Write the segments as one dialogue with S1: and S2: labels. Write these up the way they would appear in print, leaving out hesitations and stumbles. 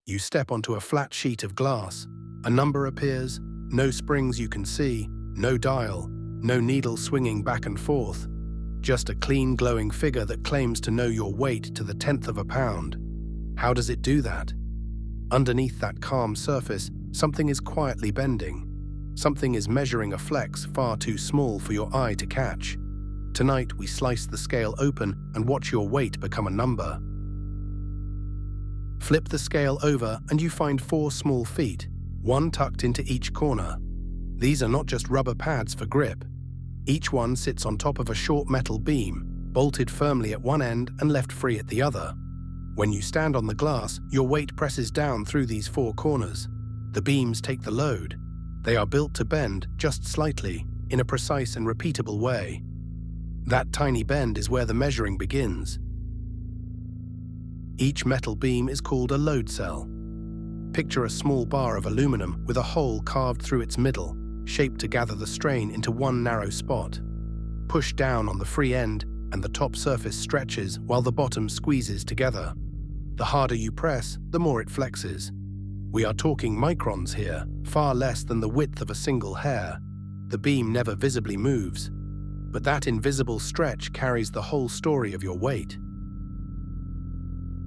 S1: You step onto a flat sheet of glass. A number appears, no springs you can see, no dial, no needle swinging back and forth. Just a clean, glowing figure that claims to know your weight to the 10th of a pound. How does it do that? Underneath that calm surface, something is quietly bending. Something is measuring a flex far too small for your eye to catch. Tonight, we slice the scale open and watch your weight become a number. Flip the scale over and you find 4 small feet, one tucked into each corner. These are not just rubber pads for grip. Each one sits on top of a short metal beam, bolted firmly at one end and left free at the other. When you stand on the glass, your weight presses down through these 4 corners. The beams take the load. They are built to bend just slightly, in a precise and repeatable way. That tiny bend is where the measuring begins. Each metal beam is called a load cell. Picture a small bar of aluminum with a hole carved through its middle, shaped to gather the strain into one narrow spot. Push down on the free end, and the top surface stretches while the bottom squeezes together. The harder you press, the more it flexes. We are talking microns here, far less than the width of a single hair. The beam never visibly moves, but that invisible stretch carries the whole story of your weight.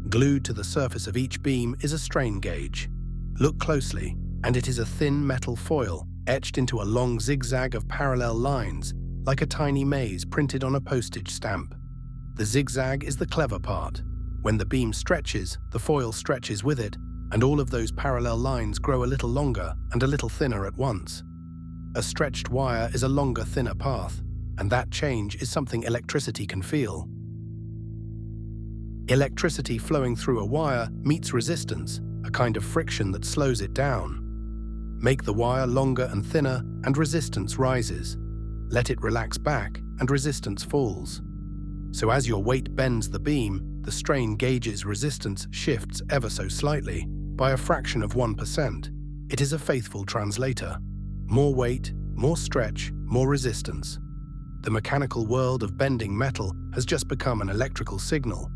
S1: Glued to the surface of each beam is a strain gauge. Look closely, and it is a thin metal foil etched into a long zigzag of parallel lines, like a tiny maze printed on a postage stamp. The zigzag is the clever part. When the beam stretches, the foil stretches with it, and all of those parallel lines grow a little longer and a little thinner at once. A stretched wire is a longer, thinner path, and that change is something electricity can feel. Electricity flowing through a wire meets resistance, a kind of friction that slows it down. Make the wire longer and thinner, and resistance rises. Let it relax back, and resistance falls. So as your weight bends the beam, the strain gauge's resistance shifts ever so slightly, by a fraction of 1%. It is a faithful translator. More weight, more stretch, more resistance. The mechanical world of bending metal has just become an electrical signal,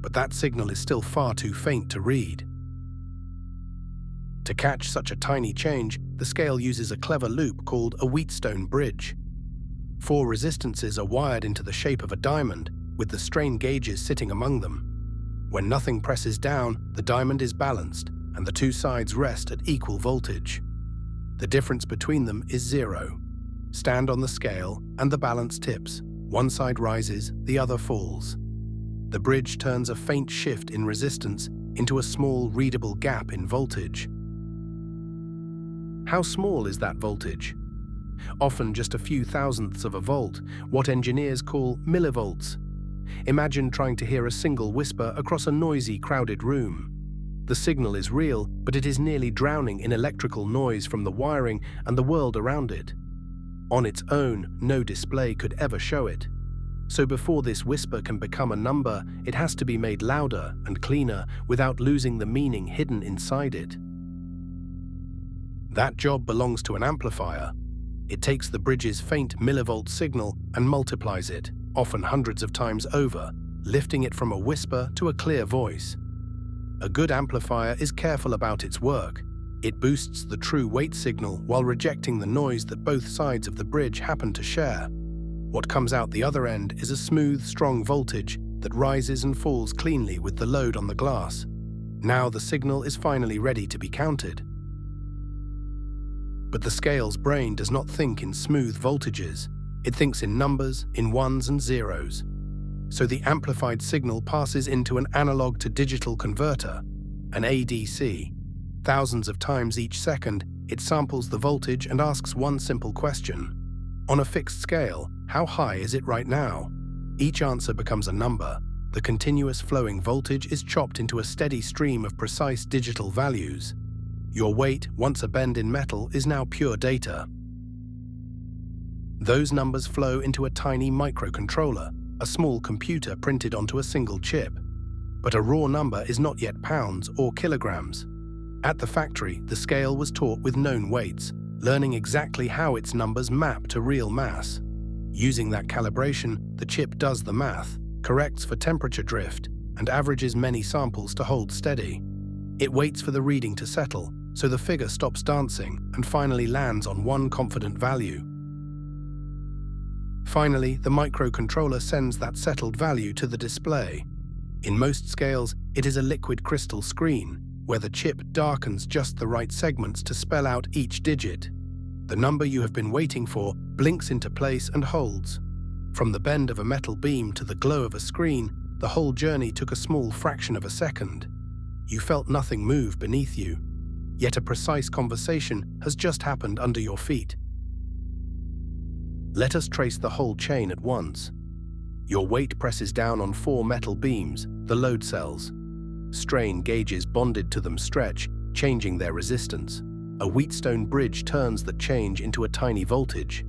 S1: but that signal is still far too faint to read. To catch such a tiny change, the scale uses a clever loop called a Wheatstone bridge. 4 resistances are wired into the shape of a diamond, with the strain gauges sitting among them. When nothing presses down, the diamond is balanced, and the 2 sides rest at equal voltage. The difference between them is 0. Stand on the scale, and the balance tips. One side rises, the other falls. The bridge turns a faint shift in resistance into a small, readable gap in voltage. How small is that voltage? Often just a few thousandths of a volt, what engineers call millivolts. Imagine trying to hear a single whisper across a noisy, crowded room. The signal is real, but it is nearly drowning in electrical noise from the wiring and the world around it. On its own, no display could ever show it. So before this whisper can become a number, it has to be made louder and cleaner without losing the meaning hidden inside it. That job belongs to an amplifier. It takes the bridge's faint millivolt signal and multiplies it, often hundreds of times over, lifting it from a whisper to a clear voice. A good amplifier is careful about its work. It boosts the true weight signal while rejecting the noise that both sides of the bridge happen to share. What comes out the other end is a smooth, strong voltage that rises and falls cleanly with the load on the glass. Now the signal is finally ready to be counted. But the scale's brain does not think in smooth voltages. It thinks in numbers, in ones and zeros. So the amplified signal passes into an analog to digital converter, an ADC. Thousands of times each second, it samples the voltage and asks one simple question. On a fixed scale, how high is it right now? Each answer becomes a number. The continuous flowing voltage is chopped into a steady stream of precise digital values. Your weight, once a bend in metal, is now pure data. Those numbers flow into a tiny microcontroller, a small computer printed onto a single chip. But a raw number is not yet pounds or kilograms. At the factory, the scale was taught with known weights, learning exactly how its numbers map to real mass. Using that calibration, the chip does the math, corrects for temperature drift, and averages many samples to hold steady. It waits for the reading to settle, so the figure stops dancing and finally lands on one confident value. Finally, the microcontroller sends that settled value to the display. In most scales, it is a liquid crystal screen, where the chip darkens just the right segments to spell out each digit. The number you have been waiting for blinks into place and holds. From the bend of a metal beam to the glow of a screen, the whole journey took a small fraction of a second. You felt nothing move beneath you, yet a precise conversation has just happened under your feet. Let us trace the whole chain at once. Your weight presses down on 4 metal beams, the load cells. Strain gauges bonded to them stretch, changing their resistance. A Wheatstone bridge turns that change into a tiny voltage.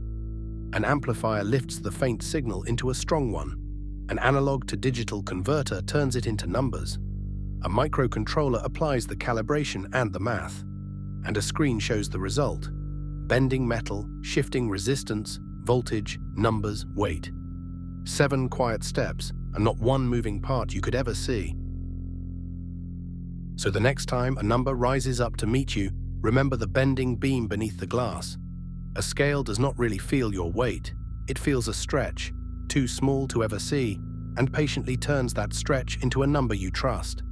S1: An amplifier lifts the faint signal into a strong one. An analog to digital converter turns it into numbers. A microcontroller applies the calibration and the math. And a screen shows the result. Bending metal, shifting resistance, voltage, numbers, weight. 7 quiet steps, and not one moving part you could ever see. So the next time a number rises up to meet you, remember the bending beam beneath the glass. A scale does not really feel your weight. It feels a stretch, too small to ever see, and patiently turns that stretch into a number you trust.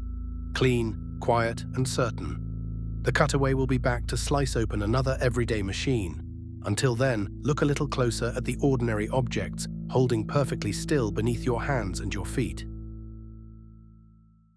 S1: Clean, quiet, and certain. The Cutaway will be back to slice open another everyday machine. Until then, look a little closer at the ordinary objects holding perfectly still beneath your hands and your feet.